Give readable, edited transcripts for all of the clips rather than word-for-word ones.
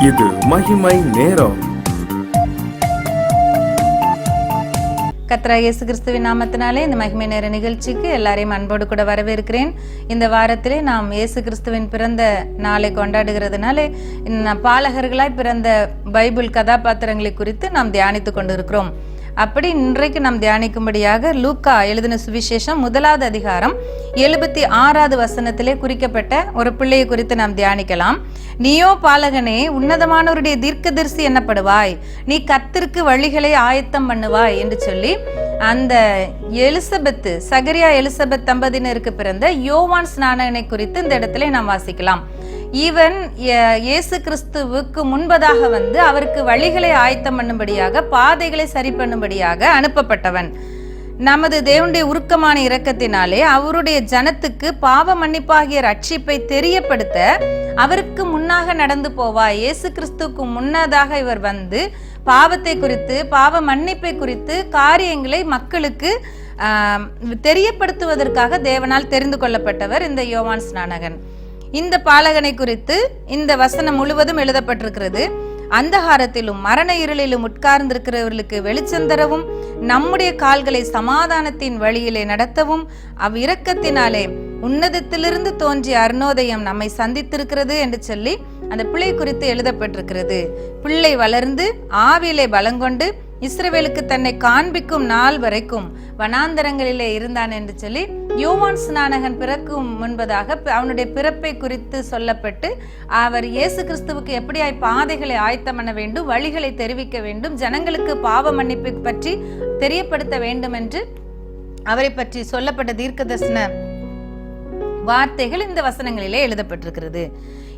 இது மகிமை நேரம். கர்த்தராகிய இயேசு கிறிஸ்துவின் நாமத்தினாலே இந்த மகிமை நேர நிகழ்ச்சிக்கு எல்லாரையும் அன்போடு கூட வரவேற்கிறேன். இந்த வாரத்திலே நாம் இயேசு கிறிஸ்துவின் பிறந்த நாளை கொண்டாடுகிறதுனாலே பாலகர்களாய் பிறந்த பைபிள் கதாபாத்திரங்களை குறித்து நாம் தியானித்து கொண்டிருக்கிறோம். அப்படி இன்றைக்கு நாம் தியானிக்கும்படியாக லூக்கா எழுதின சுவிசேஷம் 1வது அதிகாரம் 76வது வசனத்திலே குறிக்கப்பட்ட ஒரு பிள்ளையை குறித்து நாம் தியானிக்கலாம். நீயோ பாலகனே, உன்னதமானவருடைய தீர்க்கதரிசி என்னப்படுவாய், நீ கர்த்தருக்கு வழிகளை ஆயத்தம் பண்ணுவாய் என்று சொல்லி அந்த எலிசபெத் சகரியா எலிசபெத் தம்பதியினருக்கு பிறந்த யோவான் ஸ்நானகனை குறித்து இந்த இடத்துல நாம் வாசிக்கலாம். இவன் இயேசு கிறிஸ்துவுக்கு முன்பதாக வந்து அவருக்கு வழிகளை ஆயத்தம் பண்ணும்படியாக, பாதைகளை சரி பண்ணும்படியாக அனுப்பப்பட்டவன். நமது தேவனுடைய உருக்கமான இரக்கத்தினாலே அவருடைய ஜனத்துக்கு பாவ மன்னிப்பாகிய ரட்சிப்பை தெரியப்படுத்த அவருக்கு முன்னாக நடந்து போவாய். இயேசு கிறிஸ்துவுக்கு முன்னதாக இவர் வந்து பாவத்தை குறித்து, பாவ மன்னிப்பை குறித்து காரியங்களை மக்களுக்கு தெரியப்படுத்துவதற்காக தேவனால் தெரிந்து கொள்ளப்பட்டவர் இந்த யோவான் ஸ்நானகன். இந்த பாலகனை குறித்து இந்த வசனம் முழுவதும் எழுதப்பட்டிருக்கிறது. அந்தகாரத்திலும் மரண இருளிலும் உட்கார்ந்திருக்கிறவர்களுக்கு வெளிச்சம் தரவும், நம்முடைய கால்களை சமாதானத்தின் வழியிலே நடத்தவும், அவ்விரக்கத்தினாலே உன்னதத்திலிருந்து தோன்றிய அருணோதயம் நம்மை சந்தித்திருக்கிறது என்று சொல்லி அந்த பிள்ளை குறித்து எழுதப்பட்டிருக்கிறது. பிள்ளை வளர்ந்து ஆவியிலே பலங்கொண்டு இஸ்ரவேலுக்கு தன்னை காண்பிக்கும் நாள் வரைக்கும் வனாந்தரங்களிலே இருந்தான் என்று சொல்லி யோவான் ஸ்நானகன் பிறக்கும் முன்பதாக அவனுடைய பிறப்பை குறித்து சொல்லப்பட்டு, அவர் இயேசு கிறிஸ்துவுக்கு எப்படியாய் பாதைகளை ஆயத்தம் பண்ண வேண்டும், வழிகளை தெரிவிக்க வேண்டும், ஜனங்களுக்கு பாவ மன்னிப்பை பற்றி தெரியப்படுத்த வேண்டும் என்று அவரை பற்றி சொல்லப்பட்ட தீர்க்கதரிசன வார்த்தைகள் இந்த வசனங்களிலே எழுதப்பட்டிருக்கிறது.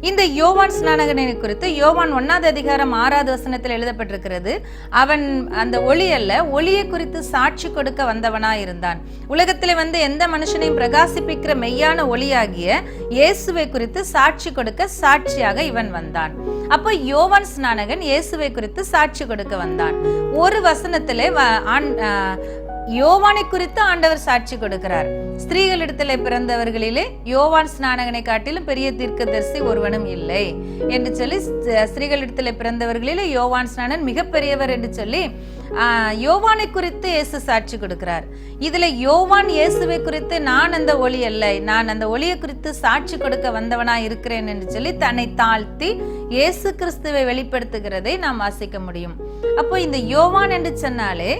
இந்த யோவான் ஸ்நானகனை குறித்து யோவான் 1வது அதிகாரம் 6வது வசனத்தில் எழுதப்பட்டிருக்கிறது. அவன் அந்த ஒளி அல்ல, ஒளியை குறித்து சாட்சி கொடுக்க வந்தவனாய் இருந்தான். உலகத்திலே வந்து எந்த மனுஷனையும் பிரகாசிப்பிக்கிற மெய்யான ஒளியாகிய இயேசுவை குறித்து சாட்சி கொடுக்க சாட்சியாக இவன் வந்தான். அப்போ யோவான் ஸ்நானகன் இயேசுவை குறித்து சாட்சி கொடுக்க வந்தான். ஒரு வசனத்திலே யோவானை குறித்து ஆண்டவர் சாட்சி கொடுக்கிறார். ஸ்திரீகளிடத்திலே பிறந்தவர்களிலே யோவான் ஸ்நானகனை காட்டிலும் பெரிய தீர்க்கதரிசி ஒருவனும் இல்லை என்று சொல்லி, ஸ்திரீகளிடத்திலே பிறந்தவர்களிலே யோவான் ஸ்நானன் மிகப்பெரியவர் என்று சொல்லி யோவானை குறித்து இயேசு சாட்சி கொடுக்கிறார். இதுல யோவான் இயேசுவை குறித்து நான் அந்த ஒளி அல்ல, நான் அந்த ஒளியை குறித்து சாட்சி கொடுக்க வந்தவனா இருக்கிறேன் என்று சொல்லி தன்னை தாழ்த்தி இயேசு கிறிஸ்துவை வெளிப்படுத்துகிறதை நாம் வாசிக்க முடியும். அப்போ இந்த யோவான் என்று சொன்னாலே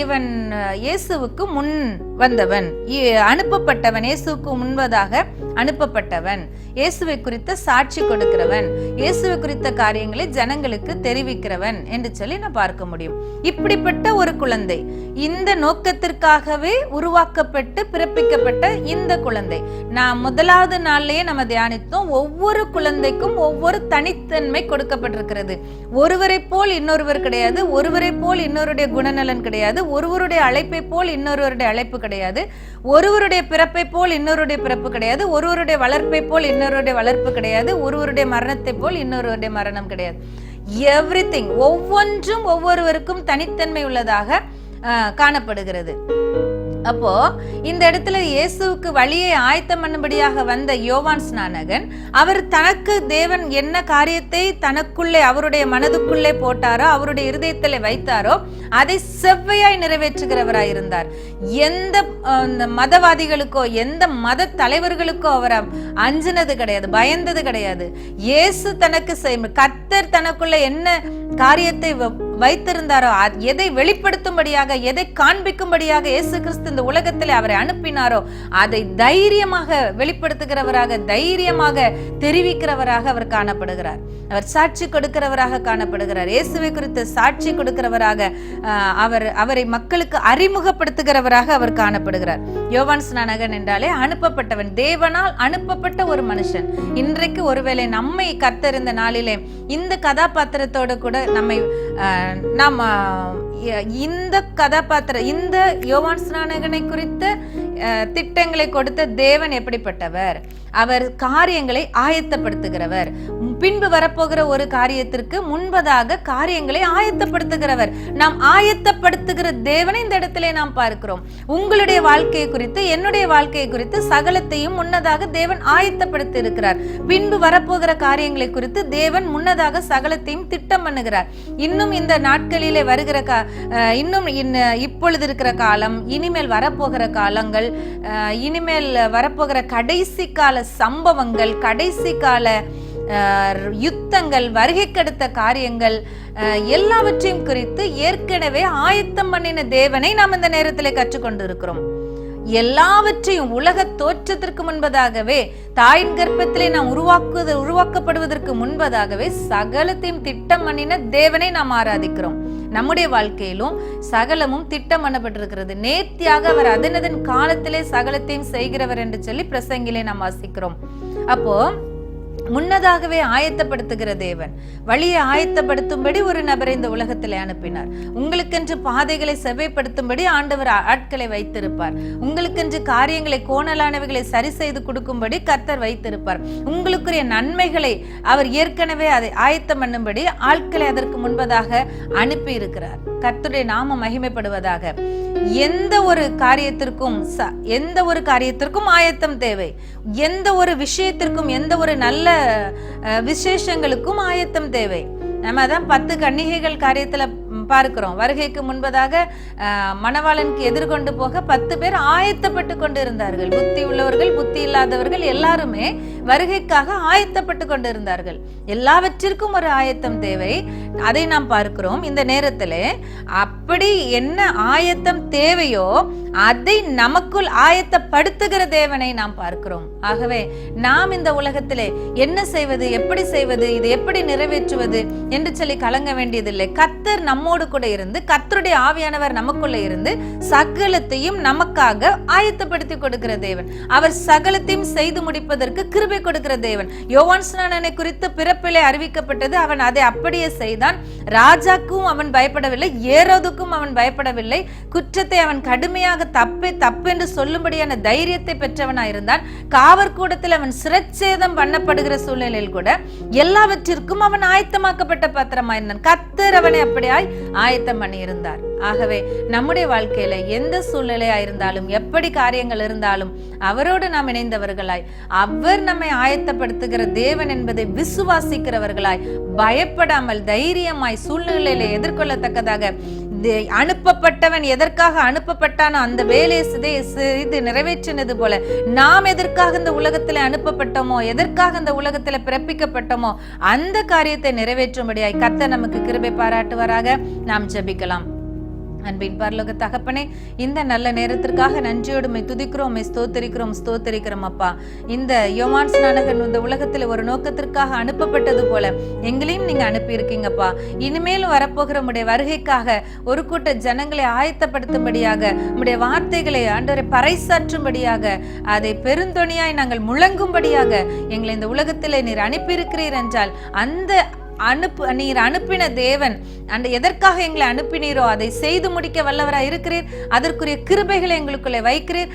இவன் இயேசுவுக்கு முன் வந்தவன், அனுப்பப்பட்டவன், இயேசுவுக்கு முன்பதாக அனுப்பப்பட்டவன், இயேசுவை குறித்த சாட்சி கொடுக்கிறவன், இயேசுவை குறித்த காரியங்களை ஜனங்களுக்கு தெரிவிக்கிறவன் என்று சொல்லி நான் பார்க்க முடியும். இப்படிப்பட்ட ஒரு குழந்தை, இந்த நோக்கத்திற்காகவே உருவாக்கப்பட்டு பிறப்பிக்கப்பட்ட இந்த குழந்தை, நான் 1வது நாள்லயே நம்ம தியானித்தோம். ஒவ்வொரு குழந்தைக்கும் ஒவ்வொரு தனித்தன்மை கொடுக்கப்பட்டிருக்கிறது. ஒருவரை போல் இன்னொருவர் கிடையாது, ஒருவரை போல் இன்னொருடைய குணநலன் கிடையாது, ஒருவருடைய அழைப்பை போல் இன்னொருவருடைய அழைப்பு கிடையாது, ஒருவருடைய பிறப்பை போல் இன்னொருடைய பிறப்பு கிடையாது, ஒருவருடைய வளர்ப்பை போல் இன்னொருடைய வளர்ப்பு கிடையாது, ஒருவருடைய மரணத்தை போல் இன்னொருடைய மரணம் கிடையாது. எவ்ரிதிங், ஒவ்வொன்றும் ஒவ்வொருவருக்கும் தனித்தன்மை உள்ளதாக காணப்படுகிறது. அப்போ இந்த இடத்துல இயேசுவுக்கு வழியை ஆயத்தம் பண்ணும்படியாக வந்த யோவான் ஸ்நானகன், அவர் தனக்கு தேவன் என்ன காரியத்தை தனக்குள்ளே அவருடைய மனதுக்குள்ளே போட்டாரோ, அவருடைய இருதயத்திலே வைத்தாரோ அதை செவ்வையாய் நிறைவேற்றுகிறவராய் இருந்தார். எந்த மதவாதிகளுக்கோ எந்த மத தலைவர்களுக்கோ அவர் அஞ்சினது கிடையாது, பயந்தது கிடையாது. இயேசு தனக்கு கர்த்தர் தனக்குள்ள என்ன காரியத்தை வைத்திருந்தாரோ, எதை வெளிப்படுத்தும்படியாக, எதை காண்பிக்கும்படியாக இயேசு கிறிஸ்து இந்த உலகத்தில் அவரை அனுப்பினாரோ அதை தைரியமாக வெளிப்படுத்துகிறவராக, தைரியமாக தெரிவிக்கிறவராக அவர் காணப்படுகிறார். அவர் சாட்சி கொடுக்கிறவராக காணப்படுகிறார். இயேசுவை குறித்து சாட்சி கொடுக்கிறவராக, அவரை மக்களுக்கு அறிமுகப்படுத்துகிறவராக அவர் காணப்படுகிறார். யோவான் ஸ்நானகன் என்றாலே அனுப்பப்பட்டவன், தேவனால் அனுப்பப்பட்ட ஒரு மனுஷன். இன்றைக்கு ஒருவேளை நம்மை கர்த்தர் இந்த நாளிலே இந்த கதாபாத்திரத்தோடு கூட நம்மை நாம் இந்த கதாபாத்திரம், இந்த யோவான் ஸ்நானகனை குறித்த திட்டங்களை கொடுத்த தேவன் எப்படிப்பட்டவர்? அவர் காரியங்களை ஆயத்தப்படுத்துகிறவர். பின்பு வரப்போகிற ஒரு காரியத்திற்கு முன்பதாக காரியங்களை ஆயத்தப்படுத்துகிறவர். நாம் ஆயத்தப்படுத்துகிற தேவனை இந்த இடத்திலே நாம் பார்க்கிறோம். உங்களுடைய வாழ்க்கையை குறித்து, என்னுடைய வாழ்க்கையை குறித்து சகலத்தையும் முன்னதாக தேவன் ஆயத்தப்படுத்தி இருக்கிறார். பின்பு வரப்போகிற காரியங்களை குறித்து தேவன் முன்னதாக சகலத்தையும் திட்டம் பண்ணுகிறார். இன்னும் இந்த நாட்களிலே வருகிற இப்பொழுது இருக்கிற காலம், இனிமேல் வரப்போகிற காலங்கள், இனிமேல் வரப்போகிற கடைசி கால சம்பவங்கள், கடைசி கால யுத்தங்கள், வருகைக்கடுத்த காரியங்கள் எல்லாவற்றையும் குறித்து ஏற்கனவே ஆயத்தம் பண்ணின தேவனை நாம் இந்த நேரத்திலே கற்றுக்கொண்டு இருக்கிறோம். எல்லாவற்றையும் உலக தோற்றத்திற்கு முன்பதாகவே, தாயின் கர்ப்பத்திலே நாம் உருவாக்கப்படுவதற்கு முன்பதாகவே சகலத்தையும் திட்டம் பண்ணின தேவனை நாம் ஆராதிக்கிறோம். நம்முடைய வாழ்க்கையிலும் சகலமும் திட்டம் பண்ணப்பட்டிருக்கிறது. நேர்த்தியாக அவர் அதனதன் காலத்திலே சகலத்தையும் செய்கிறவர் என்று சொல்லி பிரசங்கிலே நாம் வாசிக்கிறோம். அப்போ முன்னதாகவே ஆயத்தப்படுத்துகிற தேவன் வழியை ஆயத்தப்படுத்தும்படி ஒரு நபரை இந்த உலகத்திலே அனுப்பினார். உங்களுக்கென்று பாதைகளை செவ்வைப்படுத்தும்படி ஆண்டவர் ஆட்களை வைத்திருப்பார். உங்களுக்கென்று காரியங்களை, கோணலானவைகளை சரி செய்து கொடுக்கும்படி கர்த்தர் வைத்திருப்பார். உங்களுக்குரிய நன்மைகளை அவர் ஏற்கனவே அதை ஆயத்தம் பண்ணும்படி ஆட்களை அதற்கு முன்பதாக அனுப்பி இருக்கிறார். கர்த்தருடைய நாமம் மகிமைப்படுவதாக. எந்த ஒரு காரியத்திற்கும் ஆயத்தம் தேவை. எந்த ஒரு விஷயத்திற்கும், எந்த ஒரு நல்ல விசேஷங்களுக்கும் ஆயத்தம் தேவை. நம்ம தான் 10 கன்னிகைகள் காரியத்துல பார்க்கிறோம். வருகைக்கு முன்பதாக மணவாளனுக்கு எதிர்கொண்டு போக 10 பேர் ஆயத்தப்பட்டு கொண்டு இருந்தார்கள். புத்தி உள்ளவர்கள், புத்தி இல்லாதவர்கள் எல்லாருமே வருகைக்காக ஆயத்தப்பட்டு கொண்டு இருந்தார்கள். எல்லாவற்றிற்கும் ஒரு ஆயத்தம் தேவை. அதை நாம் பார்க்கிறோம். இந்த நேரத்திலே அப்படி என்ன ஆயத்தம் தேவையோ அதை நமக்குள் ஆயத்தப்படுத்துகிற தேவனை நாம் பார்க்கிறோம். ஆகவே நாம் இந்த உலகத்திலே என்ன செய்வது, எப்படி செய்வது, இது எப்படி நிறைவேற்றுவது என்று சொல்லி கலங்க வேண்டியதில்லை. கர்த்தர் நம்மோடு கூட இருந்து, கர்த்தருடைய ஆவியானவர் நமக்குள்ள இருந்து சகலத்தையும் நமக்காக ஆயத்தப்படுத்தி கொடுக்கிற தேவன். அவர் சகலத்தையும் செய்து முடிப்பதற்கு கிருபை கொடுக்கிற தேவன். யோவான் ஸ்நானனை குறித்து பிறப்பிலே அறிவிக்கப்பட்டது. அவன் அதை அப்படியே செய்தான். ராஜாக்கும் அவன் பயப்படவில்லை, ஏரோதுக்கும் அவன் பயப்படவில்லை. குற்றத்தை அவன் கடுமையாக தப்பு என்று சொல்லும்படியான தைரியத்தை பெற்றவனாயிருந்தான். காவற்கூடத்தில் அவன் சிரச்சேதம் பண்ணப்படுகிற சூழ்நிலையில் கூட எல்லாவற்றிற்கும் அவன் ஆயத்தமாக்கப்பட்ட பாத்திரமாயிருந்தான். கர்த்தர் அவனை அப்படியாய் ஆயத்தம் பண்ணி இருந்தார். ஆகவே நம்முடைய வாழ்க்கையில எந்த சூழ்நிலையா இருந்தாலும், எப்படி காரியங்கள் இருந்தாலும் அவரோடு நாம் இணைந்தவர்களாய், அவர் நம்மை ஆயத்தப்படுத்துகிற தேவன் என்பதை விசுவாசிக்கிறவர்களாய், பயப்படாமல் தைரியமாய் சூழ்நிலையில எதிர்கொள்ளத்தக்கதாக அனுப்பப்பட்டவன் எதற்காக அனுப்பப்பட்டானோ அந்த வேலையை செய்து நிறைவேற்றினது போல நாம் எதற்காக இந்த உலகத்திலே அனுப்பப்பட்டோமோ, எதற்காக இந்த உலகத்திலே பிறப்பிக்கப்பட்டோமோ அந்த காரியத்தை நிறைவேற்றும்படியாய் கர்த்தர் நமக்கு கிருபை பாராட்டுவாராக. நாம் ஜெபிக்கலாம். அன்பின் பரலோக தகப்பனே, இந்த நல்ல நேரத்திற்காக நன்றியோடு துதிக்கிறோம், ஸ்தோத்தரிக்கிறோம் அப்பா. இந்த யோவான் ஸ்நானகன் இந்த உலகத்தில் ஒரு நோக்கத்திற்காக அனுப்பப்பட்டது போல எங்களையும் நீங்க அனுப்பி இருக்கீங்கப்பா. இனிமேலும் வரப்போகிற உடைய வருகைக்காக ஒரு கூட்ட ஜனங்களை ஆயத்தப்படுத்தும்படியாக, உடைய வார்த்தைகளை ஆண்டவரை பறைசாற்றும்படியாக, அதை பெருந்தொனியாய் நாங்கள் முழங்கும்படியாக எங்களை இந்த உலகத்தில் நீர் அனுப்பியிருக்கிறீர் என்றால், அந்த நீர் அனுப்பின தேவன் அந்த எதற்காக எங்களை அனுப்பினீரோ அதை செய்து முடிக்க வல்லவராய் இருக்கிறீர். அதற்குரிய கிருபைகளை எங்களுக்குள்ளே வைக்கிறீர்.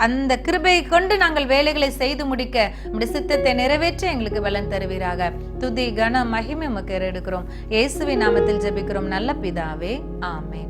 அந்த கிருபையை கொண்டு நாங்கள் வேலைகளை செய்து முடிக்க நம்முடைய சித்தத்தை நிறைவேற்ற எங்களுக்கு பலன் தருவீராக. துதி கன மகிமை உமக்கு எடுக்கிறோம். இயேசுவின் நாமத்தில் ஜெபிக்கிறோம் நல்ல பிதாவே, ஆமென்.